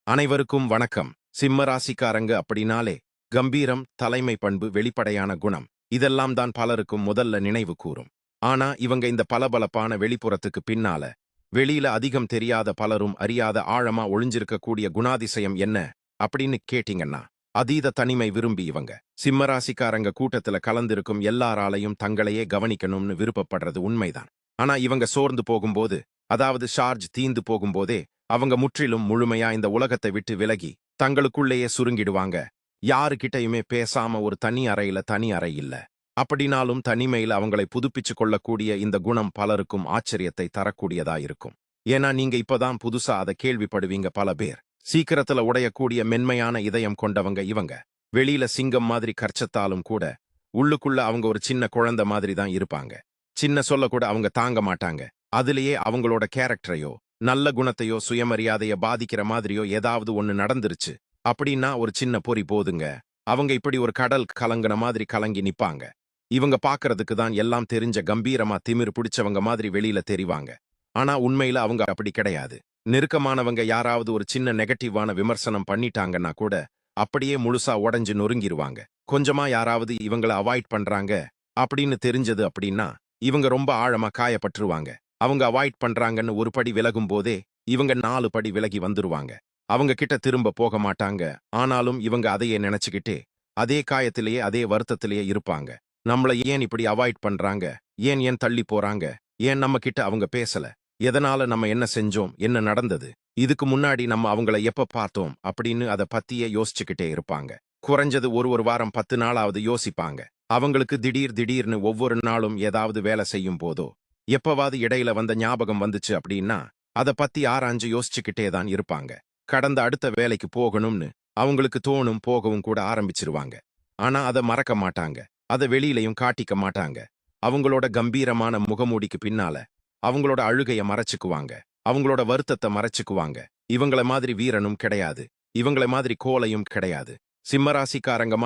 அனைவருக்கும் வணக்கம். சிம்ம ராசிக்காரங்க அப்படின்னாலே கம்பீரம், தலைமை பண்பு, வெளிப்படையான குணம் இதெல்லாம் தான் பலருக்கும் முதல்ல நினைவு கூரும். ஆனா இவங்க இந்த பளபளப்பான வெளிப்புறத்துக்கு பின்னால வெளியில அதிகம் தெரியாத பலரும் அறியாத ஆழமா ஒளிஞ்சிருக்கக்கூடிய குணாதிசயம் என்ன அப்படின்னு கேட்டீங்கன்னா, அதீத தனிமை விரும்பி இவங்க சிம்ம ராசிக்காரங்க கூட்டத்துல கலந்திருக்கும் எல்லாராலையும் தங்களையே கவனிக்கணும்னு விருப்பப்படுறது உண்மைதான். ஆனா இவங்க சோர்ந்து போகும்போது, அதாவது சார்ஜ் தீந்து போகும்போதே அவங்க முற்றிலும் முழுமையா இந்த உலகத்தை விட்டு விலகி தங்களுக்குள்ளேயே சுருங்கிடுவாங்க. யாருகிட்டயுமே பேசாம ஒரு தனி அறை இல்ல. அப்படினாலும் தனிமையில அவங்களை புதுப்பிச்சு கொள்ளக்கூடிய இந்த குணம் பலருக்கும் ஆச்சரியத்தை தரக்கூடியதா இருக்கும். ஏன்னா நீங்க இப்பதான் புதுசா அதை கேள்விப்படுவீங்க. பல பேர் சீக்கிரத்துல உடையக்கூடிய மென்மையான இதயம் கொண்டவங்க இவங்க. வெளியில சிங்கம் மாதிரி கர்ச்சத்தாலும் கூட உள்ளுக்குள்ள அவங்க ஒரு சின்ன குழந்தை மாதிரி தான் இருப்பாங்க. சின்ன சொல்ல கூட அவங்க தாங்க மாட்டாங்க. அதுலயே அவங்களோட கேரக்டரையோ நல்ல குணத்தையோ சுயமரியாதைய பாதிக்கிற மாதிரியோ ஏதாவது ஒண்ணு நடந்துருச்சு அப்படின்னா ஒரு சின்ன பொறி போதுங்க. அவங்க இப்படி ஒரு கடல் கலங்கின மாதிரி கலங்கி நிப்பாங்க. இவங்க பாக்குறதுக்கு தான் எல்லாம் தெரிஞ்ச கம்பீரமா திமிர் பிடிச்சவங்க மாதிரி வெளியில தெரிவாங்க. ஆனா உண்மையில அவங்க அப்படி கிடையாது. நெருக்கமானவங்க யாராவது ஒரு சின்ன நெகட்டிவான விமர்சனம் பண்ணிட்டாங்கன்னா கூட அப்படியே முழுசா உடைஞ்சு நொறுங்கிருவாங்க. கொஞ்சமா யாராவது இவங்கள அவாய்ட் பண்றாங்க அப்படின்னு தெரிஞ்சது அப்படின்னா இவங்க ரொம்ப ஆழமா காயப்பட்டுருவாங்க. அவங்க அவாய்ட் பண்றாங்கன்னு ஒரு படி விலகும் போதே இவங்க 4 படி விலகி வந்துருவாங்க. அவங்க கிட்ட திரும்ப போக மாட்டாங்க. ஆனாலும் இவங்க அதையே நினைச்சுக்கிட்டே அதே காயத்திலேயே அதே வருத்தத்திலேயே இருப்பாங்க. நம்மள ஏன் இப்படி அவாய்ட் பண்றாங்க, ஏன் ஏன் தள்ளி போறாங்க, ஏன் நம்ம கிட்ட அவங்க பேசல, எதனால நம்ம என்ன செஞ்சோம், என்ன நடந்தது, இதுக்கு முன்னாடி நம்ம அவங்கள எப்ப பார்த்தோம் அப்படின்னு அதை பத்தியே யோசிச்சுக்கிட்டே இருப்பாங்க. குறைஞ்சது ஒரு வாரம் 10 நாளாவது யோசிப்பாங்க. அவங்களுக்கு திடீர்னு ஒவ்வொரு நாளும் ஏதாவது வேலை செய்யும் போதோ எப்பவாவது இடையில வந்த ஞாபகம் வந்துச்சு அப்படின்னா அத பத்தி ஆராய்ஞ்சு யோசிச்சுக்கிட்டே தான் இருப்பாங்க. கடந்த அடுத்த வேலைக்கு போகணும்னு அவங்களுக்கு தோணும், போகவும் கூட ஆரம்பிச்சிருவாங்க. ஆனா அதை மறக்க மாட்டாங்க. அதை வெளியிலையும் காட்டிக்க மாட்டாங்க. அவங்களோட கம்பீரமான முகமூடிக்கு பின்னால அவங்களோட அழுகைய மறைச்சுக்குவாங்க. அவங்களோட வருத்தத்தை மறைச்சுக்குவாங்க. இவங்கள மாதிரி வீரனும் கிடையாது. இவங்கள மாதிரி கோலையும் கிடையாது. சிம்மராசிக்காரங்க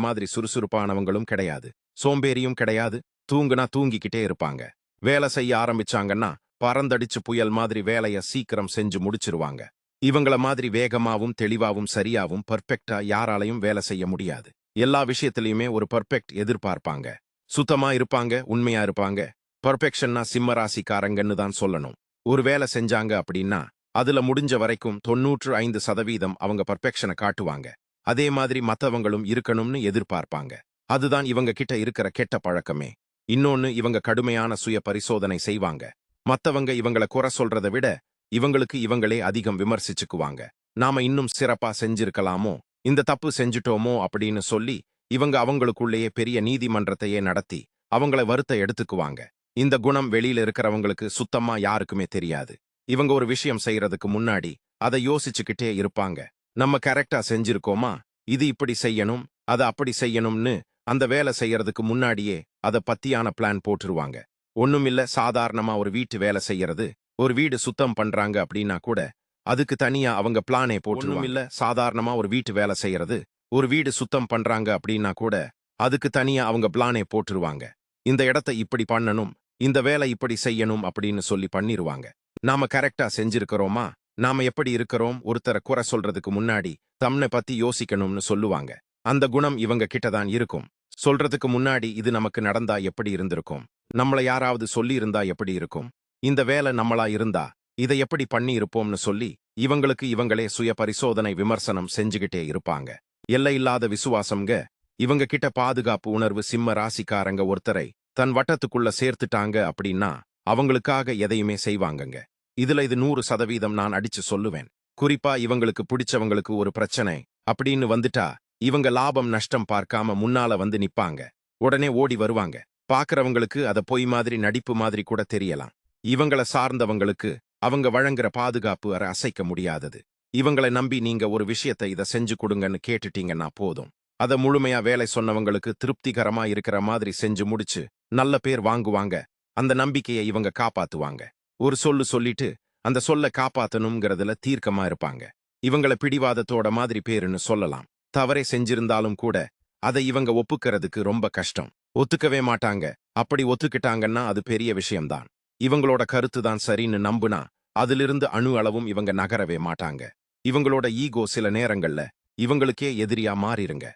மாதிரி சுறுசுறுப்பானவங்களும் கிடையாது. சோம்பேறியும் கிடையாது. தூங்குனா தூங்கிக்கிட்டே இருப்பாங்க. வேலை செய்ய ஆரம்பிச்சாங்கன்னா பறந்தடிச்சு புயல் மாதிரி வேலைய சீக்கிரம் செஞ்சு முடிச்சிருவாங்க. இவங்கள மாதிரி வேகமாவும் தெளிவாவும் சரியாவும் பர்ஃபெக்டா யாராலையும் வேலை செய்ய முடியாது. எல்லா விஷயத்திலயுமே ஒரு பர்ஃபெக்ட் எதிர்பார்ப்பாங்க. சுத்தமா இருப்பாங்க, உண்மையா இருப்பாங்க. பர்ஃபெக்ஷன்னா சிம்ம ராசிக்காரங்கன்னு தான் சொல்லணும். ஒரு வேலை செஞ்சாங்க அப்படின்னா அதுல முடிஞ்ச வரைக்கும் 95% அவங்க பர்ஃபெக்ஷனை காட்டுவாங்க. அதே மாதிரி மத்தவங்களும் இருக்கணும்னு எதிர்பார்ப்பாங்க. அதுதான் இவங்க கிட்ட இருக்கிற கெட்ட பழக்கமே. இன்னொன்னு, இவங்க கடுமையான சுய பரிசோதனை செய்வாங்க. மத்தவங்க இவங்கள குறை சொல்றதை விட இவங்களுக்கு இவங்களே அதிகம் விமர்சிச்சுக்குவாங்க. நாம இன்னும் சிறப்பா செஞ்சிருக்கலாமோ, இந்த தப்பு செஞ்சுட்டோமோ அப்படின்னு சொல்லி இவங்க அவங்களுக்குள்ளேயே பெரிய நீதிமன்றத்தையே நடத்தி அவங்கள வருத்த எடுத்துக்குவாங்க. இந்த குணம் வெளியில இருக்கிறவங்களுக்கு சுத்தமா யாருக்குமே தெரியாது. இவங்க ஒரு விஷயம் செய்யறதுக்கு முன்னாடி அதை யோசிச்சுக்கிட்டே இருப்பாங்க. நம்ம கரெக்டா செஞ்சிருக்கோமா, இது இப்படி செய்யணும், அதை அப்படி செய்யணும்னு அந்த வேலை செய்யறதுக்கு முன்னாடியே அத பத்தியான பிளான் போட்டுருவாங்க. ஒண்ணுமில்ல, சாதாரணமா ஒரு வீட்டு வேலை செய்யறது, ஒரு வீடு சுத்தம் பண்றாங்க அப்படின்னா கூட அதுக்கு தனியா அவங்க பிளானே போட்டுருவாங்க. இல்ல, சாதாரணமா ஒரு வீட்டு வேலை செய்யறது, ஒரு வீடு சுத்தம் பண்றாங்க அப்படின்னா கூட அதுக்கு தனியா அவங்க பிளானே போட்டுருவாங்க. இந்த இடத்தை இப்படி பண்ணணும், இந்த வேலை இப்படி செய்யணும் அப்படின்னு சொல்லி பண்ணிருவாங்க. நாம கரெக்டா செஞ்சிருக்கிறோமா, நாம எப்படி இருக்கிறோம் ஒருத்தரை குறை சொல்றதுக்கு முன்னாடி தம்னை பத்தி யோசிக்கணும்னு சொல்லுவாங்க. அந்த குணம் இவங்க கிட்ட தான் இருக்கும். சொல்றதுக்கு முன்னாடி இது நமக்கு நடந்தா எப்படி இருந்திருக்கும், நம்மள யாராவது சொல்லி இருந்தா எப்படி இருக்கும், இந்த வேலை நம்மளா இருந்தா இதை எப்படி பண்ணி இருப்போம்னு சொல்லி இவங்களுக்கு இவங்களே சுய பரிசோதனை விமர்சனம் செஞ்சுகிட்டே இருப்பாங்க. எல்லையில்லாத விசுவாசம்ங்க. இவங்க கிட்ட பாதுகாப்பு உணர்வு. சிம்ம ராசிக்காரங்க ஒருத்தரை தன் வட்டத்துக்குள்ள சேர்த்துட்டாங்க அப்படின்னா அவங்களுக்காக எதையுமே செய்வாங்கங்க. இதுல இது 100% நான் அடிச்சு சொல்லுவேன். குறிப்பா இவங்களுக்கு பிடிச்சவங்களுக்கு ஒரு பிரச்சனை அப்படின்னு வந்துட்டா இவங்க லாபம் நஷ்டம் பார்க்காம முன்னால வந்து நிப்பாங்க. உடனே ஓடி வருவாங்க. பாக்குறவங்களுக்கு அத பொய் மாதிரி நடிப்பு மாதிரி கூட தெரியலாம். இவங்கள சார்ந்தவங்களுக்கு அவங்க வழங்குற பாதுகாப்பு அசைக்க முடியாதது. இவங்களை நம்பி நீங்க ஒரு விஷயத்தை இதை செஞ்சு கொடுங்கன்னு கேட்டுட்டீங்கன்னா போதும். அத முழுமையா வேலை சொன்னவங்களுக்கு திருப்திகரமா இருக்கிற மாதிரி செஞ்சு முடிச்சு நல்ல பேர் வாங்குவாங்க. அந்த நம்பிக்கையை இவங்க காப்பாத்துவாங்க. ஒரு சொல்லிட்டு அந்த சொல்ல காப்பாத்தணுங்கிறதுல தீர்க்கமா இருப்பாங்க. இவங்கள பிடிவாதத்தோட மாதிரி பேருன்னு சொல்லலாம். தவறை செஞ்சிருந்தாலும் கூட அதை இவங்க ஒப்புக்கிறதுக்கு ரொம்ப கஷ்டம். ஒத்துக்கவே மாட்டாங்க. அப்படி ஒத்துக்கிட்டாங்கன்னா அது பெரிய விஷயம்தான். இவங்களோட கருத்து தான் சரின்னு நம்புனா அதிலிருந்து அணு அளவும் இவங்க நகரவே மாட்டாங்க. இவங்களோட ஈகோ சில நேரங்கள்ல இவங்களுக்கே எதிரியா மாறிருங்க.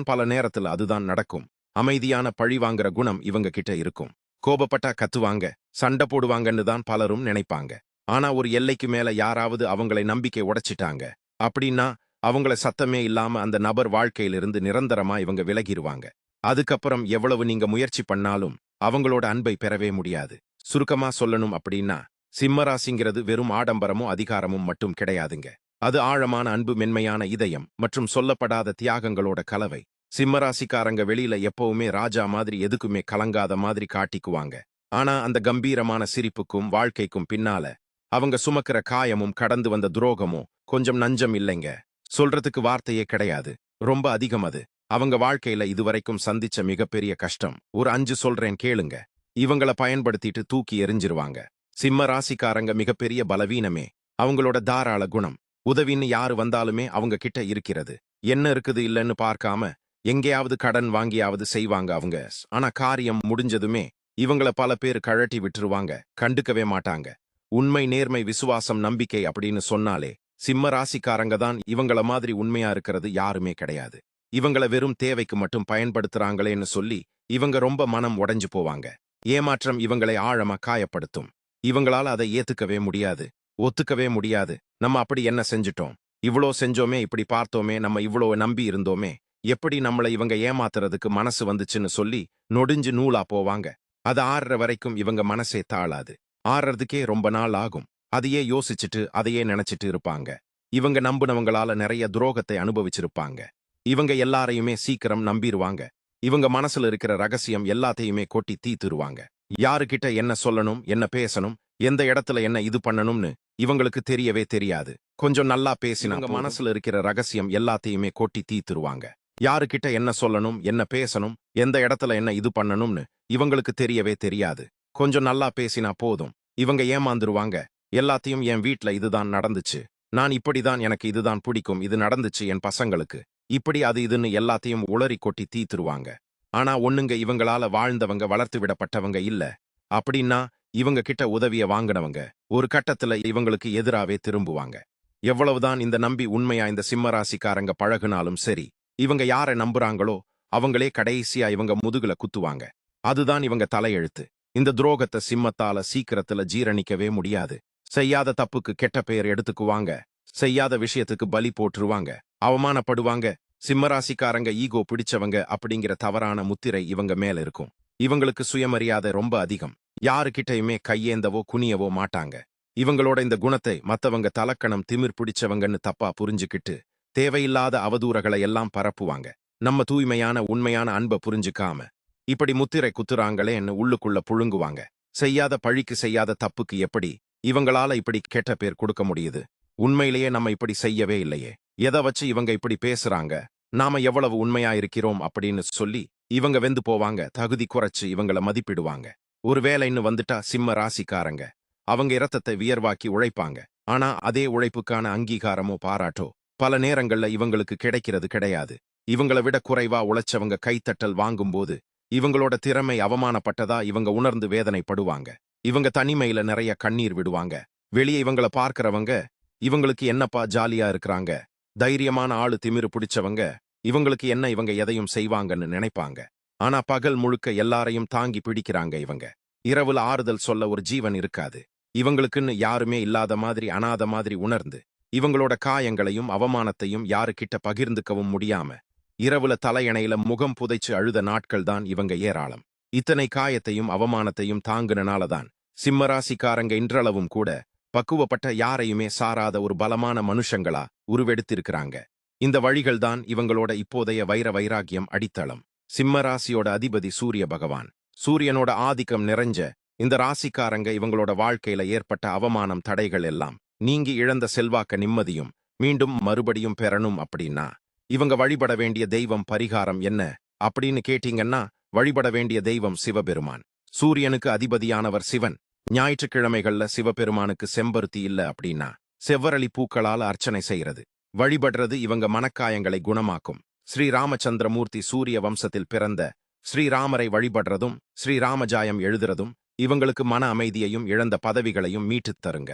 பல நேரத்துல அதுதான் நடக்கும். அமைதியான பழி வாங்குற குணம் இவங்க கிட்ட இருக்கும். கோபப்பட்டா கத்துவாங்க, சண்டை போடுவாங்கன்னு தான் பலரும் நினைப்பாங்க. ஆனா ஒரு எல்லைக்கு மேல யாராவது அவங்களை நம்பிக்கை உடைச்சிட்டாங்க அப்படின்னா அவங்கள சத்தமே இல்லாம அந்த நபர் வாழ்க்கையிலிருந்து நிரந்தரமா இவங்க விலகிருவாங்க. அதுக்கப்புறம் எவ்வளவு நீங்க முயற்சி பண்ணாலும் அவங்களோட அன்பை பெறவே முடியாது. சுருக்கமா சொல்லணும் அப்படின்னா சிம்மராசிங்கிறது வெறும் ஆடம்பரமும் அதிகாரமும் மட்டும் கிடையாதுங்க. அது ஆழமான அன்பு, மென்மையான இதயம் மற்றும் சொல்லப்படாத தியாகங்களோட கலவை. சிம்மராசிக்காரங்க வெளியில எப்பவுமே ராஜா மாதிரி எதுக்குமே கலங்காத மாதிரி காட்டிக்குவாங்க. ஆனா அந்த கம்பீரமான சிரிப்புக்கும் வாழ்க்கைக்கும் பின்னால அவங்க சுமக்கிற காயமும் கடந்து வந்த துரோகமும் கொஞ்சம் நஞ்சம் இல்லைங்க. சொல்றதுக்கு வார்த்தையே கிடையாது. ரொம்ப அதிகம் அது. அவங்க வாழ்க்கையில இதுவரைக்கும் சந்திச்ச மிகப்பெரிய கஷ்டம். ஒரு 5 சொல்றேன் கேளுங்க. இவங்கள பயன்படுத்திட்டு தூக்கி எறிஞ்சிருவாங்க. சிம்ம ராசிக்காரங்க மிகப்பெரிய பலவீனமே அவங்களோட தாராள குணம். உதவின்னு யாரு வந்தாலுமே அவங்க கிட்ட இருக்கிறது. என்ன இருக்குது இல்லைன்னு பார்க்காம எங்கேயாவது கடன் வாங்கியாவது செய்வாங்க அவங்க. ஆனா காரியம் முடிஞ்சதுமே இவங்கள பல பேர் கழட்டி விட்டுருவாங்க. கண்டுக்கவே மாட்டாங்க. உண்மை, நேர்மை, விசுவாசம், நம்பிக்கை அப்படின்னு சொன்னாலே சிம்ம ராசிக்காரங்க தான். இவங்கள மாதிரி உண்மையா இருக்கிறது யாருமே கிடையாது. இவங்கள வெறும் தேவைக்கு மட்டும் பயன்படுத்துறாங்களேன்னு சொல்லி இவங்க ரொம்ப மனம் உடைஞ்சு போவாங்க. ஏமாற்றம் இவங்களை ஆழமா காயப்படுத்தும். இவங்களால அதை ஏத்துக்கவே முடியாது, ஒத்துக்கவே முடியாது. நம்ம அப்படி என்ன செஞ்சிட்டோம்? இவ்வளோ செஞ்சோமே, இப்படி பார்த்தோமே, நம்ம இவ்வளோ நம்பி இருந்தோமே, எப்படி நம்மளை இவங்க ஏமாத்துறதுக்கு மனசு வந்துச்சுன்னு சொல்லி நொடிஞ்சு நூலா போவாங்க. அது ஆறுற வரைக்கும் இவங்க மனசே தாழாது. ஆறுறதுக்கே ரொம்ப நாள் ஆகும். அதையே யோசிச்சுட்டு அதையே நினைச்சிட்டு இருப்பாங்க. இவங்க நம்புனவங்களால நிறைய துரோகத்தை அனுபவிச்சிருப்பாங்க. இவங்க எல்லாரையுமே சீக்கிரம் நம்பிருவாங்க. இவங்க மனசுல இருக்கிற ரகசியம் எல்லாத்தையுமே கொட்டி தீத்துருவாங்க. யாருக்கிட்ட என்ன சொல்லணும், என்ன பேசணும், எந்த இடத்துல என்ன இது பண்ணணும்னு இவங்களுக்கு தெரியவே தெரியாது. கொஞ்சம் நல்லா பேசினாங்க, மனசுல இருக்கிற ரகசியம் எல்லாத்தையுமே கொட்டி தீத்துருவாங்க. யாருக்கிட்ட என்ன சொல்லணும், என்ன பேசணும், எந்த இடத்துல என்ன இது பண்ணணும்னு இவங்களுக்கு தெரியவே தெரியாது. கொஞ்சம் நல்லா பேசினா போதும், இவங்க ஏமாந்துருவாங்க. எல்லாத்தையும் என் வீட்ல இதுதான் நடந்துச்சு, நான் இப்படிதான், எனக்கு இதுதான் பிடிக்கும், இது நடந்துச்சு என் பசங்களுக்கு, இப்படி அது இதுன்னு எல்லாத்தையும் உளறி கொட்டி தீத்துருவாங்க. ஆனா ஒண்ணுங்க, இவங்களால வாழ்ந்தவங்க, வளர்த்து விடப்பட்டவங்க இல்ல. அப்படின்னா இவங்க கிட்ட உதவிய வாங்கினவங்க ஒரு கட்டத்துல இவங்களுக்கு எதிராவே திரும்புவாங்க. எவ்வளவுதான் இந்த நம்பி உண்மையா இந்த சிம்மராசிக்காரங்க பழகுனாலும் சரி, இவங்க யாரை நம்புறாங்களோ அவங்களே கடைசியா இவங்க முதுகுல குத்துவாங்க. அதுதான் இவங்க தலையெழுத்து. இந்த துரோகத்தை சிம்மத்தால சீக்கிரத்துல ஜீரணிக்கவே முடியாது. செய்யாத தப்புக்கு கெட்ட பெயர் எடுத்துக்குவாங்க. செய்யாத விஷயத்துக்கு பலி போட்டுருவாங்க. அவமானப்படுவாங்க. சிம்மராசிக்காரங்க ஈகோ பிடிச்சவங்க அப்படிங்கிற தவறான முத்திரை இவங்க மேல இருக்கும். இவங்களுக்கு சுயமரியாதை ரொம்ப அதிகம். யாருக்கிட்டையுமே கையேந்தவோ குனியவோ மாட்டாங்க. இவங்களோட இந்த குணத்தை மத்தவங்க தலக்கணம், திமிர் பிடிச்சவங்கன்னு தப்பா புரிஞ்சுக்கிட்டு தேவையில்லாத அவதூறுகளை எல்லாம் பரப்புவாங்க. நம்ம தூய்மையான உண்மையான அன்பை புரிஞ்சுக்காம இப்படி முத்திரை குத்துறாங்களேன்னு உள்ளுக்குள்ள புழுங்குவாங்க. செய்யாத பழிக்கு, செய்யாத தப்புக்கு எப்படி இவங்களால இப்படி கெட்ட பேர் கொடுக்க முடியுது? உண்மையிலேயே நம்ம இப்படி செய்யவே இல்லையே. எதை வச்சு இவங்க இப்படி பேசுறாங்க? நாம எவ்வளவு உண்மையா இருக்கிறோம் அப்படின்னு சொல்லி இவங்க வெந்து போவாங்க. தகுதி குறைச்சு இவங்கள மதிப்பிடுவாங்க. ஒரு வேலைன்னு வந்துட்டா சிம்ம ராசிக்காரங்க அவங்க இரத்தத்தை வியர்வாக்கி உழைப்பாங்க. ஆனா அதே உழைப்புக்கான அங்கீகாரமோ பாராட்டோ பல நேரங்கள்ல இவங்களுக்கு கிடைக்கிறது கிடையாது. இவங்கள விட குறைவா உழைச்சவங்க கைத்தட்டல் வாங்கும்போது இவங்களோட திறமை அவமானப்பட்டதா இவங்க உணர்ந்து வேதனைப்படுவாங்க. இவங்க தனிமையில நிறைய கண்ணீர் விடுவாங்க. வெளியே இவங்கள பார்க்கிறவங்க இவங்களுக்கு என்னப்பா ஜாலியா இருக்கிறாங்க, தைரியமான ஆளு, திமிரு பிடிச்சவங்க, இவங்களுக்கு என்ன, இவங்க எதையும் செய்வாங்கன்னு நினைப்பாங்க. ஆனா பகல் முழுக்க எல்லாரையும் தாங்கி பிடிக்கிறாங்க இவங்க. இரவுல ஆறுதல் சொல்ல ஒரு ஜீவன் இருக்காது. இவங்களுக்குன்னு யாருமே இல்லாத மாதிரி, அனாத மாதிரி உணர்ந்து இவங்களோட காயங்களையும் அவமானத்தையும் யாருக்கிட்ட பகிர்ந்துக்கவும் முடியாம இரவுல தலையணையில முகம் புதைச்சு அழுத நாட்கள் தான் இவங்க ஏராளம். இத்தனை காயத்தையும் அவமானத்தையும் தாங்குனனாலதான் சிம்மராசிக்காரங்க இன்றளவும் கூட பக்குவப்பட்ட, யாரையுமே சாராத ஒரு பலமான மனுஷங்களா உருவெடுத்திருக்கிறாங்க. இந்த வழிகள்தான் இவங்களோட இப்போதைய வைர வைராகியம் அடித்தளம். சிம்மராசியோட அதிபதி சூரிய பகவான். சூரியனோட ஆதிக்கம் நிறைஞ்ச இந்த ராசிக்காரங்க இவங்களோட வாழ்க்கையில ஏற்பட்ட அவமானம், தடைகள் எல்லாம் நீங்கி இழந்த செல்வாக்க, நிம்மதியும் மீண்டும் மறுபடியும் பெறணும் அப்படின்னா இவங்க வழிபட வேண்டிய தெய்வம், பரிகாரம் என்ன அப்படின்னு கேட்டீங்கன்னா வழிபட வேண்டிய தெய்வம் சிவபெருமான். சூரியனுக்கு அதிபதியானவர் சிவன். ஞாயிற்றுக்கிழமைகள்ல சிவபெருமானுக்கு செம்பருத்தி இல்ல அப்படின்னா செவ்வரளி பூக்களால் அர்ச்சனை செய்யறது, வழிபடுறது இவங்க மனக்காயங்களை குணமாக்கும். ஸ்ரீராமச்சந்திரமூர்த்தி சூரிய வம்சத்தில் பிறந்த ஸ்ரீராமரை வழிபடுறதும் ஸ்ரீராமஜாயம் எழுதுறதும் இவங்களுக்கு மன அமைதியையும் இழந்த பதவிகளையும் மீட்டுத் தருங்க.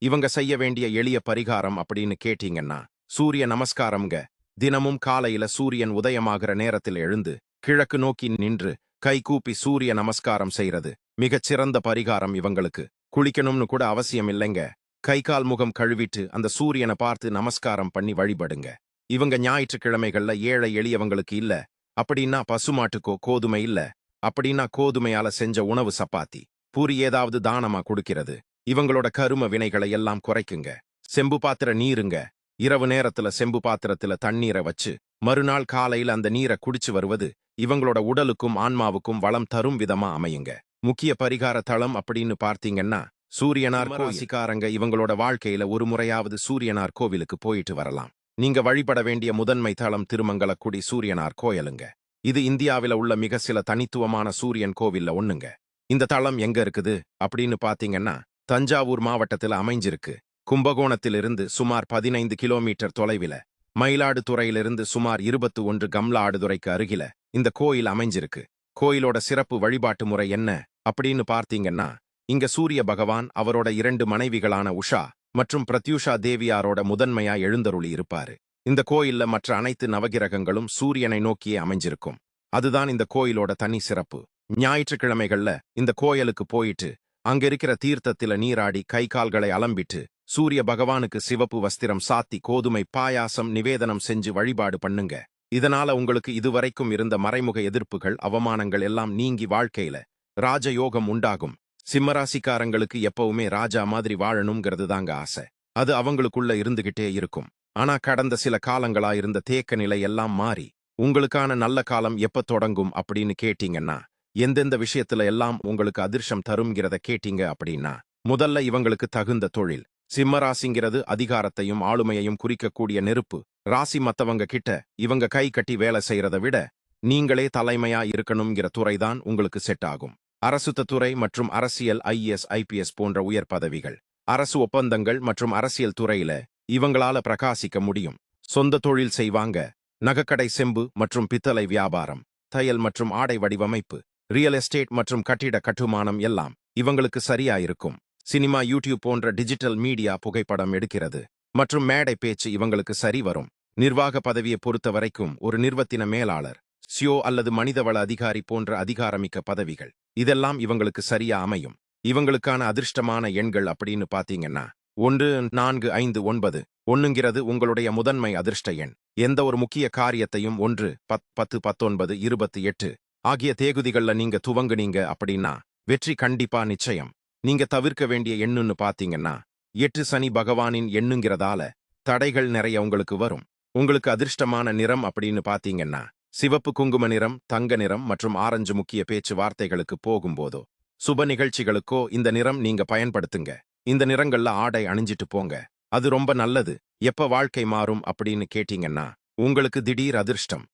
இவங்க செய்ய வேண்டிய எளிய பரிகாரம் அப்படின்னு கேட்டீங்கன்னா சூரிய நமஸ்காரம்ங்க. தினமும் காலையில சூரியன் உதயமாகிற நேரத்தில் எழுந்து கிழக்கு நோக்கி நின்று கை கூப்பி சூரிய நமஸ்காரம் செய்யறது மிகச் சிறந்த பரிகாரம் இவங்களுக்கு. குளிக்கணும்னு கூட அவசியம் இல்லைங்க. கை கால் முகம் கழுவிட்டு அந்த சூரியனை பார்த்து நமஸ்காரம் பண்ணி வழிபடுங்க. இவங்க ஞாயிற்றுக்கிழமைகள்ல ஏழை எளியவங்களுக்கு இல்ல அப்படின்னா பசுமாட்டுக்கோ கோதுமை இல்ல அப்படின்னா கோதுமையால செஞ்ச உணவு சப்பாத்தி பூரி ஏதாவது தானமா கொடுக்கிறது இவங்களோட கரும வினைகளை எல்லாம் குறைக்குங்க. செம்பு பாத்திர நீருங்க. இரவு நேரத்துல செம்பு பாத்திரத்துல தண்ணீரை வச்சு மறுநாள் காலையில அந்த நீரை குடிச்சு வருவது இவங்களோட உடலுக்கும் ஆன்மாவுக்கும் வளம் தரும் விதமா அமையுங்க. முக்கிய பரிகார தளம் அப்படின்னு பார்த்தீங்கன்னா சூரியனார் ராசிக்காரங்க இவங்களோட வாழ்க்கையில ஒரு முறையாவது சூரியனார் கோவிலுக்கு போயிட்டு வரலாம். நீங்க வழிபட வேண்டிய முதன்மை தளம் திருமங்கலக்குடி சூரியனார் கோயிலுங்க. இது இந்தியாவில உள்ள மிக சில தனித்துவமான சூரியன் கோவில்ல ஒண்ணுங்க. இந்த தளம் எங்க இருக்குது அப்படின்னு பாத்தீங்கன்னா தஞ்சாவூர் மாவட்டத்தில் அமைஞ்சிருக்கு. கும்பகோணத்திலிருந்து சுமார் 15 கிலோமீட்டர் தொலைவில, மயிலாடுதுறையிலிருந்து சுமார் 21 கம்லாடுதுறைக்கு அருகில இந்த கோயில் அமைஞ்சிருக்கு. கோயிலோட சிறப்பு வழிபாட்டு முறை என்ன அப்படின்னு பார்த்தீங்கன்னா இங்க சூரிய பகவான் அவரோட 2 மனைவிகளான உஷா மற்றும் பிரத்யூஷா தேவியாரோட முதன்மையா எழுந்தருளி இருப்பாரு. இந்த கோயில்ல மற்ற அனைத்து நவகிரகங்களும் சூரியனை நோக்கியே அமைஞ்சிருக்கும். அதுதான் இந்த கோயிலோட தனி சிறப்பு. ஞாயிற்றுக்கிழமைகள்ல இந்த கோயிலுக்கு போயிட்டு அங்க இருக்கிற தீர்த்தத்தில நீராடி கை கால்களை அலம்பிட்டு சூரிய பகவானுக்கு சிவப்பு வஸ்திரம் சாத்தி கோதுமை பாயாசம் நிவேதனம் செஞ்சு வழிபாடு பண்ணுங்க. இதனால உங்களுக்கு இதுவரைக்கும் இருந்த மறைமுக எதிர்ப்புகள் அவமானங்கள் எல்லாம் நீங்கி வாழ்க்கையில ராஜயோகம் உண்டாகும். சிம்மராசிக்காரங்களுக்கு எப்பவுமே ராஜா மாதிரி வாழணுங்கிறது தாங்க ஆசை. அது அவங்களுக்குள்ள இருந்துகிட்டே இருக்கும். ஆனா கடந்த சில காலங்களா இருந்த தேக்க நிலை எல்லாம் மாறி உங்களுக்கான நல்ல காலம் எப்ப தொடங்கும் அப்படின்னு கேட்டீங்கன்னா எந்தெந்த விஷயத்துல எல்லாம் உங்களுக்கு அதிர்ஷ்டம் தரும்ங்கிறத கேட்டீங்க அப்படின்னா முதல்ல இவங்களுக்கு தகுந்த தொழில். சிம்மராசிங்கிறது அதிகாரத்தையும் ஆளுமையையும் குறிக்கக்கூடிய நெருப்பு ராசி. மத்தவங்க கிட்ட இவங்க கை கட்டி வேலை செய்யறதை விட நீங்களே தலைமையா இருக்கணுங்கிற துறைதான் உங்களுக்கு செட் ஆகும். அரசு துறை மற்றும் அரசியல் ஐஏஎஸ் ஐபிஎஸ் போன்ற உயர் பதவிகள், அரசு ஒப்பந்தங்கள் மற்றும் அரசியல் துறையில இவங்களால பிரகாசிக்க முடியும். சொந்த தொழில் செய்வாங்க. நகைக்கடை, செம்பு மற்றும் பித்தளை வியாபாரம், தையல் மற்றும் ஆடை வடிவமைப்பு, ரியல் எஸ்டேட் மற்றும் கட்டிட கட்டுமானம் எல்லாம் இவங்களுக்கு சரியா இருக்கும். சினிமா, யூடியூப் போன்ற டிஜிட்டல் மீடியா, புகைப்படம் எடுக்கிறது மற்றும் மேடை பேச்சு இவங்களுக்கு சரி வரும். நிர்வாக பதவியை பொறுத்த வரைக்கும் ஒரு நிர்வத்தின மேலாளர், சிஓ அல்லது மனிதவள அதிகாரி போன்ற அதிகாரமிக்க பதவிகள் இதெல்லாம் இவங்களுக்கு சரியா அமையும். இவங்களுக்கான அதிர்ஷ்டமான எண்கள் அப்படின்னு பாத்தீங்கன்னா 1, 4, 5, 9. 1ங்கிறது உங்களுடைய முதன்மை அதிர்ஷ்ட எண். எந்த ஒரு முக்கிய காரியத்தையும் 1, 10, 19, 28 ஆகிய தேகுதிகள்ல நீங்க துவங்குனீங்க அப்படின்னா வெற்றி கண்டிப்பா நிச்சயம். நீங்க தவிர்க்க வேண்டிய எண்ணுன்னு பாத்தீங்கன்னா 8 சனி பகவானின் எண்ணுங்கிறதால தடைகள் நிறைய உங்களுக்கு வரும். உங்களுக்கு அதிர்ஷ்டமான நிறம் அப்படின்னு பாத்தீங்கன்னா சிவப்பு, குங்கும நிறம், தங்க நிறம் மற்றும் ஆரஞ்சு. முக்கிய பேச்சுவார்த்தைகளுக்கு போகும்போதோ சுப நிகழ்ச்சிகளுக்கோ இந்த நிறம் நீங்க பயன்படுத்துங்க. இந்த நிறங்கள்ல ஆடை அணிஞ்சிட்டு போங்க. அது ரொம்ப நல்லது. எப்ப வாழ்க்கை மாறும் அப்படின்னு கேட்டீங்கன்னா உங்களுக்கு திடீர் அதிர்ஷ்டம்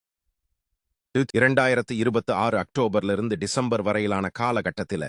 2026 அக்டோபர்ல இருந்து டிசம்பர் வரையிலான காலகட்டத்தில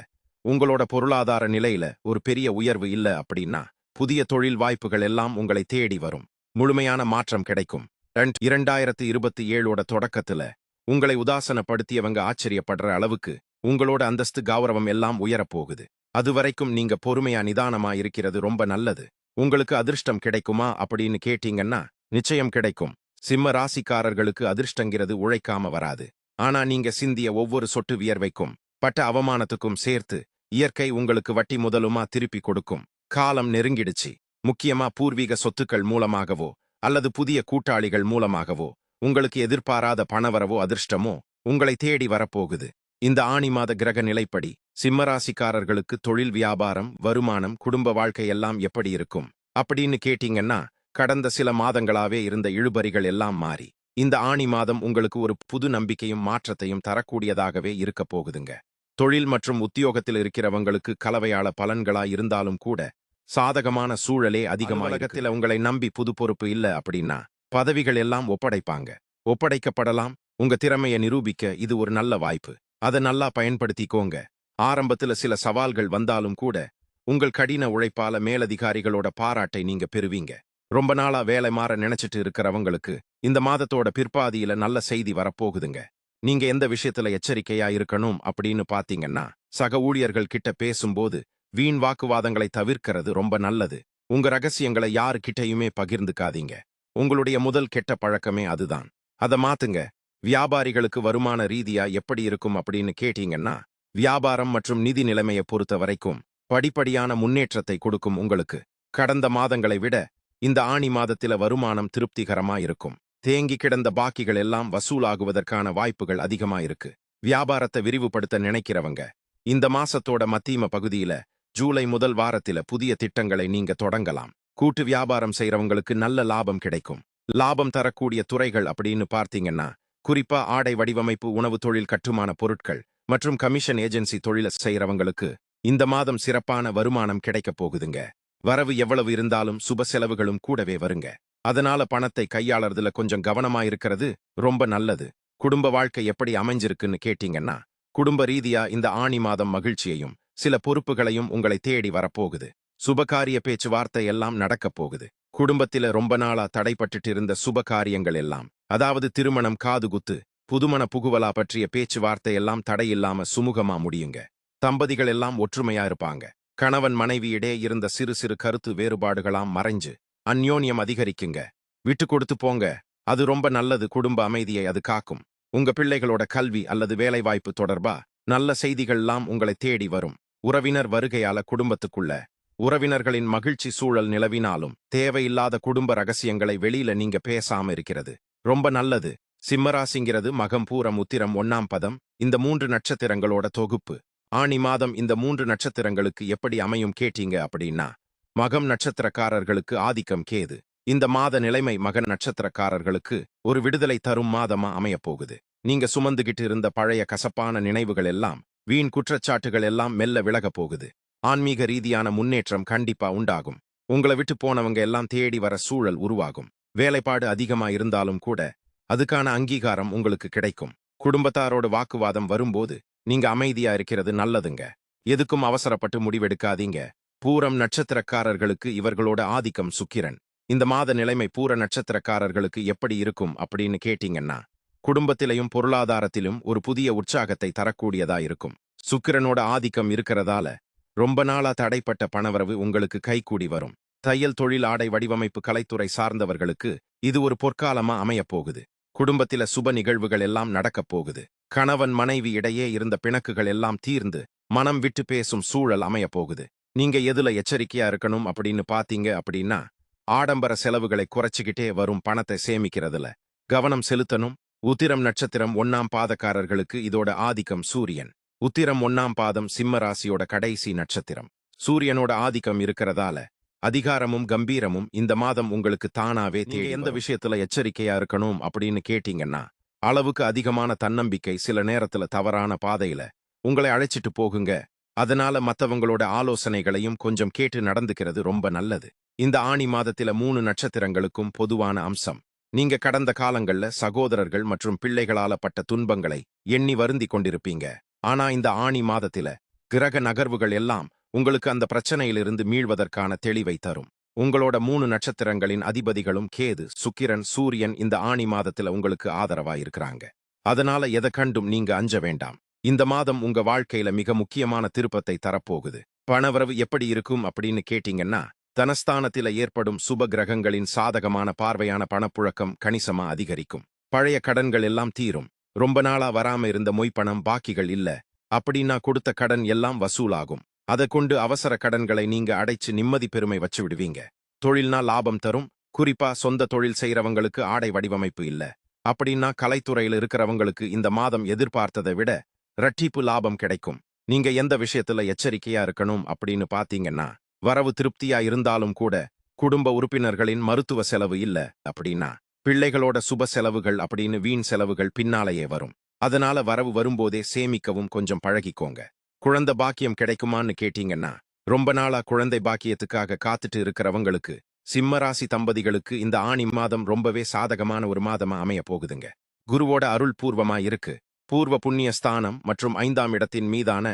உங்களோட பொருளாதார நிலையில ஒரு பெரிய உயர்வு இல்ல அப்படின்னா புதிய தொழில் வாய்ப்புகள் எல்லாம் உங்களை தேடி வரும். முழுமையான மாற்றம் கிடைக்கும். 2027ஓட தொடக்கத்துல உங்களை உதாசனப்படுத்தியவங்க ஆச்சரியப்படுற அளவுக்கு உங்களோட அந்தஸ்து, கௌரவம் எல்லாம் உயரப்போகுது. அதுவரைக்கும் நீங்க பொறுமையா நிதானமா இருக்கிறது ரொம்ப நல்லது. உங்களுக்கு அதிர்ஷ்டம் கிடைக்குமா அப்படின்னு கேட்டீங்கன்னா நிச்சயம் கிடைக்கும். சிம்ம ராசிக்காரர்களுக்கு அதிர்ஷ்டங்கிறது உழைக்காம வராது. ஆனா நீங்க சிந்திய ஒவ்வொரு சொட்டு வியர்வைக்கும் பட்ட அவமானத்துக்கும் சேர்த்து இயற்கை உங்களுக்கு வட்டி முதலுமா திருப்பி கொடுக்கும். காலம் நெருங்கிடுச்சு. முக்கியமா பூர்வீக சொத்துக்கள் மூலமாகவோ அல்லது புதிய கூட்டாளிகள் மூலமாகவோ உங்களுக்கு எதிர்பாராத பணவரவோ அதிர்ஷ்டமோ உங்களை தேடி வரப்போகுது. இந்த ஆணி மாத கிரக நிலைப்படி சிம்மராசிக்காரர்களுக்கு தொழில், வியாபாரம், வருமானம், குடும்ப வாழ்க்கை எல்லாம் எப்படி இருக்கும் அப்படின்னு கேட்டீங்கன்னா கடந்த சில மாதங்களாவே இருந்த இழுபறிகள் எல்லாம் மாறி இந்த ஆணி மாதம் உங்களுக்கு ஒரு புது நம்பிக்கையும் மாற்றத்தையும் தரக்கூடியதாகவே இருக்க போகுதுங்க. தொழில் மற்றும் உத்தியோகத்தில் இருக்கிறவங்களுக்கு கலவையாள பலன்களா இருந்தாலும் கூட சாதகமான சூழலே அதிகமாக. உங்களை நம்பி புது பொறுப்பு இல்ல அப்படின்னா பதவிகள் எல்லாம் ஒப்படைக்கப்படலாம். உங்க திறமையை நிரூபிக்க இது ஒரு நல்ல வாய்ப்பு. அதை நல்லா பயன்படுத்திக்கோங்க. ஆரம்பத்துல சில சவால்கள் வந்தாலும் கூட உங்கள் கடின உழைப்பால மேலதிகாரிகளோட பாராட்டை நீங்க பெறுவீங்க. ரொம்ப நாளா வேலை மாற நினைச்சிட்டு இருக்கிறவங்களுக்கு இந்த மாதத்தோட பிற்பாதியில நல்ல செய்தி வரப்போகுதுங்க. நீங்க எந்த விஷயத்துல எச்சரிக்கையா இருக்கணும் அப்படின்னு பாத்தீங்கன்னா சக ஊழியர்கள் கிட்ட பேசும்போது வீண் வாக்குவாதங்களை தவிர்க்கிறது ரொம்ப நல்லது. உங்க ரகசியங்களை யாருக்கிட்டயுமே பகிர்ந்துக்காதீங்க. உங்களுடைய முதல் கெட்ட பழக்கமே அதுதான். அத மாத்துங்க. வியாபாரிகளுக்கு வருமான ரீதியா எப்படி இருக்கும் அப்படின்னு கேட்டீங்கன்னா, வியாபாரம் மற்றும் நிதி நிலைமைய பொறுத்த வரைக்கும் படிப்படியான முன்னேற்றத்தை கொடுக்கும் உங்களுக்கு. கடந்த மாதங்களை விட இந்த ஆணி மாதத்தில வருமானம் திருப்திகரமா இருக்கும். தேங்கி கிடந்த பாக்கிகள் எல்லாம் வசூலாகுவதற்கான வாய்ப்புகள் அதிகமா இருக்கு. வியாபாரத்தை விரிவுபடுத்த நினைக்கிறவங்க இந்த மாசத்தோட மத்தியம பகுதியில ஜூலை முதல் வாரத்தில புதிய திட்டங்களை நீங்க தொடங்கலாம். கூட்டு வியாபாரம் செய்றவங்களுக்கு நல்ல லாபம் கிடைக்கும். லாபம் தரக்கூடிய துறைகள் அப்படின்னு பார்த்தீங்கன்னா, குறிப்பா ஆடை வடிவமைப்பு, உணவு தொழில், கட்டுமான பொருட்கள் மற்றும் கமிஷன் ஏஜென்சி தொழில செய்றவங்களுக்கு இந்த மாதம் சிறப்பான வருமானம் கிடைக்கப் போகுதுங்க. வரவு எவ்வளவு இருந்தாலும் சுப செலவுகளும் கூடவே வருங்க. அதனால பணத்தை கையாளறதுல கொஞ்சம் கவனமா இருக்கிறது ரொம்ப நல்லது. குடும்ப வாழ்க்கை எப்படி அமைஞ்சிருக்குன்னு கேட்டீங்கன்னா, குடும்ப ரீதியா இந்த ஆணி மாதம் மகிழ்ச்சியையும் சில பொறுப்புகளையும் உங்களை தேடி வரப்போகுது. சுபகாரிய பேச்சுவார்த்தை எல்லாம் நடக்கப் போகுது. குடும்பத்தில ரொம்ப நாளா தடைப்பட்டுட்டு இருந்த சுபகாரியங்கள் எல்லாம், அதாவது திருமணம், காதுகுத்து, புதுமண புகுவலா பற்றிய பேச்சுவார்த்தை எல்லாம் தடையில்லாம சுமூகமா முடியுங்க. தம்பதிகள் எல்லாம் ஒற்றுமையா இருப்பாங்க. கணவன் மனைவியிடையே இருந்த சிறு சிறு கருத்து வேறுபாடுகளாம் மறைஞ்சு அந்யோன்யம் அதிகரிக்குங்க. விட்டு கொடுத்து போங்க. அது ரொம்ப நல்லது. குடும்ப அமைதியை அது காக்கும். உங்க பிள்ளைகளோட கல்வி அல்லது வேலைவாய்ப்பு தொடர்பா நல்ல செய்திகள்லாம் உங்களை தேடி வரும். உறவினர் வருகையால குடும்பத்துக்குள்ள உறவினர்களின் மகிழ்ச்சி சூழல் நிலவினாலும் தேவையில்லாத குடும்ப ரகசியங்களை வெளியில நீங்க பேசாம இருக்கிறது ரொம்ப நல்லது. சிம்மராசிங்கிறது மகம், பூரம், உத்திரம், 1ஆம் பதம், இந்த 3 நட்சத்திரங்களோட தொகுப்பு. ஆணி மாதம் இந்த 3 நட்சத்திரங்களுக்கு எப்படி அமையும் கேட்டீங்க அப்படின்னா, மகம் நட்சத்திரக்காரர்களுக்கு ஆதிக்கம் கேது. இந்த மாத நிலைமை மகன் நட்சத்திரக்காரர்களுக்கு ஒரு விடுதலை தரும் மாதமா அமையப் போகுது. நீங்க சுமந்துகிட்டு இருந்த பழைய கசப்பான நினைவுகள் எல்லாம், வீண் குற்றச்சாட்டுகள் எல்லாம் மெல்ல விலகப் போகுது. ஆன்மீக ரீதியான முன்னேற்றம் கண்டிப்பா உண்டாகும். உங்களை விட்டு போனவங்க எல்லாம் தேடி வர சூழல் உருவாகும். வேலைப்பாடு அதிகமா இருந்தாலும் கூட அதுக்கான அங்கீகாரம் உங்களுக்கு கிடைக்கும். குடும்பத்தாரோட வாக்குவாதம் வரும்போது நீங்க அமைதியா இருக்கிறது நல்லதுங்க. எதுக்கும் அவசரப்பட்டு முடிவெடுக்காதீங்க. பூரம் நட்சத்திரக்காரர்களுக்கு இவர்களோட ஆதிக்கம் சுக்கிரன். இந்த மாத நிலைமை பூர நட்சத்திரக்காரர்களுக்கு எப்படி இருக்கும் அப்படின்னு கேட்டீங்கன்னா, குடும்பத்திலையும் பொருளாதாரத்திலும் ஒரு புதிய உற்சாகத்தை தரக்கூடியதா இருக்கும். சுக்கிரனோட ஆதிக்கம் இருக்கிறதால ரொம்ப நாளா தடைப்பட்ட பணவரவு உங்களுக்கு கைகூடி வரும். தையல் தொழில், ஆடை வடிவமைப்பு, கலைத்துறை சார்ந்தவர்களுக்கு இது ஒரு பொற்காலமா அமையப் போகுது. குடும்பத்தில சுப நிகழ்வுகள் எல்லாம் நடக்கப் போகுது. கணவன் மனைவி இடையே இருந்த பிணக்குகள் எல்லாம் தீர்ந்து மனம் விட்டு பேசும் சூழல் அமையப் போகுது. நீங்க எதுல எச்சரிக்கையா இருக்கணும் அப்படின்னு பாத்தீங்க அப்படின்னா, ஆடம்பர செலவுகளை குறைச்சிக்கிட்டே வரும் பணத்தை சேமிக்கிறதுல கவனம் செலுத்தணும். உத்திரம் நட்சத்திரம் 1ஆம் பாதக்காரர்களுக்கு இதோட ஆதிக்கம் சூரியன். உத்திரம் 1ஆம் பாதம் சிம்ம ராசியோட கடைசி நட்சத்திரம். சூரியனோட ஆதிக்கம் இருக்கிறதால அதிகாரமும் கம்பீரமும் இந்த மாதம் உங்களுக்கு தானாவே தேடி எந்த விஷயத்துல எச்சரிக்கையா இருக்கணும் அப்படின்னு கேட்டீங்கன்னா, அளவுக்கு அதிகமான தன்னம்பிக்கை சில நேரத்துல தவறான பாதையில உங்களை அழைச்சிட்டு போகுங்க. அதனால மத்தவங்களோட ஆலோசனைகளையும் கொஞ்சம் கேட்டு நடந்துக்கிறது ரொம்ப நல்லது. இந்த ஆணி மாதத்தில 3 நட்சத்திரங்களுக்கும் பொதுவான அம்சம், நீங்க கடந்த காலங்கள்ல சகோதரர்கள் மற்றும் பிள்ளைகளால பட்ட துன்பங்களை எண்ணி வருந்தி கொண்டிருப்பீங்க. ஆனா இந்த ஆணி மாதத்தில கிரக நகர்வுகள் எல்லாம் உங்களுக்கு அந்த பிரச்சனையிலிருந்து மீள்வதற்கான தெளிவை தரும். உங்களோட 3 நட்சத்திரங்களின் அதிபதிகளும் கேது, சுக்கிரன், சூரியன் இந்த ஆணி மாதத்தில உங்களுக்கு ஆதரவா இருக்கிறாங்க. அதனால எதை கண்டும் நீங்க அஞ்ச வேண்டாம். இந்த மாதம் உங்க வாழ்க்கையில மிக முக்கியமான திருப்பத்தை தரப்போகுது. பணவரவு எப்படி இருக்கும் அப்படின்னு கேட்டீங்கன்னா, தனஸ்தானத்தில ஏற்படும் சுப கிரகங்களின் சாதகமான பார்வையான பணப்புழக்கம் கணிசமா அதிகரிக்கும். பழைய கடன்கள் எல்லாம் தீரும். ரொம்ப நாளா வராம இருந்த மொய்ப்பணம், பாக்கிகள் இல்ல அப்படின்னா கொடுத்த கடன் எல்லாம் வசூலாகும். அதை கொண்டு அவசர கடன்களை நீங்க அடைச்சு நிம்மதி பெருமை வச்சு விடுவீங்க. தொழில்னா லாபம் தரும். குறிப்பா சொந்த தொழில் செய்யறவங்களுக்கு, ஆடை வடிவமைப்பு இல்ல அப்படின்னா கலைத்துறையில் இருக்கிறவங்களுக்கு இந்த மாதம் எதிர்பார்த்ததை விட இரட்டிப்பு லாபம் கிடைக்கும். நீங்க எந்த விஷயத்துல எச்சரிக்கையா இருக்கணும் அப்படின்னு பாத்தீங்கன்னா, வரவு திருப்தியா இருந்தாலும் கூட குடும்ப உறுப்பினர்களின் மருத்துவ செலவு இல்ல அப்படின்னா, பிள்ளைகளோட சுப செலவுகள் அப்படின்னு வீண் செலவுகள் பின்னாலேயே வரும். அதனால வரவு வரும்போதே சேமிக்கவும் கொஞ்சம் பழகிக்கோங்க. குழந்தை பாக்கியம் கிடைக்குமான்னு கேட்டீங்கன்னா, ரொம்ப நாளா குழந்தை பாக்கியத்துக்காக காத்துட்டு இருக்கிறவங்களுக்கு, சிம்மராசி தம்பதிகளுக்கு இந்த ஆணி மாதம் ரொம்பவே சாதகமான ஒரு மாதமா அமைய போகுதுங்க. குருவோட அருள் பூர்வமா இருக்கு. பூர்வ புண்ணிய ஸ்தானம் மற்றும் 5ஆம் இடத்தின் மீதான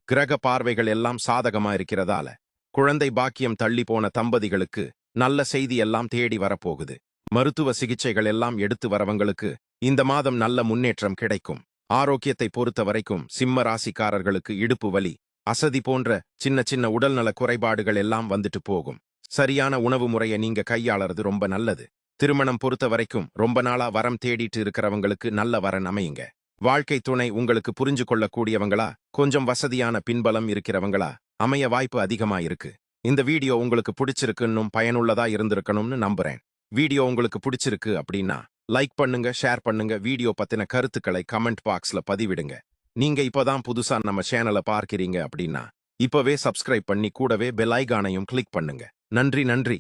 கிரக பார்வைகள் எல்லாம் சாதகமா இருக்கிறதால குழந்தை பாக்கியம் தள்ளி போன தம்பதிகளுக்கு நல்ல செய்தி எல்லாம் தேடி வரப்போகுது. மருத்துவ சிகிச்சைகள் எல்லாம் எடுத்து வரவங்களுக்கு இந்த மாதம் நல்ல முன்னேற்றம் கிடைக்கும். ஆரோக்கியத்தை பொறுத்த வரைக்கும் சிம்ம ராசிக்காரர்களுக்கு இடுப்பு வலி, அசதி போன்ற சின்ன சின்ன உடல்நல குறைபாடுகள் எல்லாம் வந்துட்டு போகும். சரியான உணவு முறையை நீங்க கையாளறது ரொம்ப நல்லது. திருமணம் பொறுத்த வரைக்கும் ரொம்ப நாளா வரம் தேடிட்டு இருக்கிறவங்களுக்கு நல்ல வரன் அமையுங்க. வாழ்க்கை துணை உங்களுக்கு புரிஞ்சு கொள்ளக்கூடியவங்களா, கொஞ்சம் வசதியான பின்பலம் இருக்கிறவங்களா அமைய வாய்ப்பு அதிகமா இருக்கு. இந்த வீடியோ உங்களுக்கு பிடிச்சிருக்குன்னும் பயனுள்ளதா இருந்திருக்கணும்னு நம்புறேன். வீடியோ உங்களுக்கு பிடிச்சிருக்கு அப்படின்னா லைக் பண்ணுங்க, ஷேர் பண்ணுங்க. வீடியோ பத்தின கருத்துக்களை கமெண்ட் பாக்ஸ்ல பதிவிடுங்க. நீங்க இப்பதான் புதுசா நம்ம சேனலை பார்க்கிறீங்க அப்படின்னா இப்பவே சப்ஸ்கிரைப் பண்ணி கூடவே பெல் ஐகானையும் கிளிக் பண்ணுங்க. நன்றி.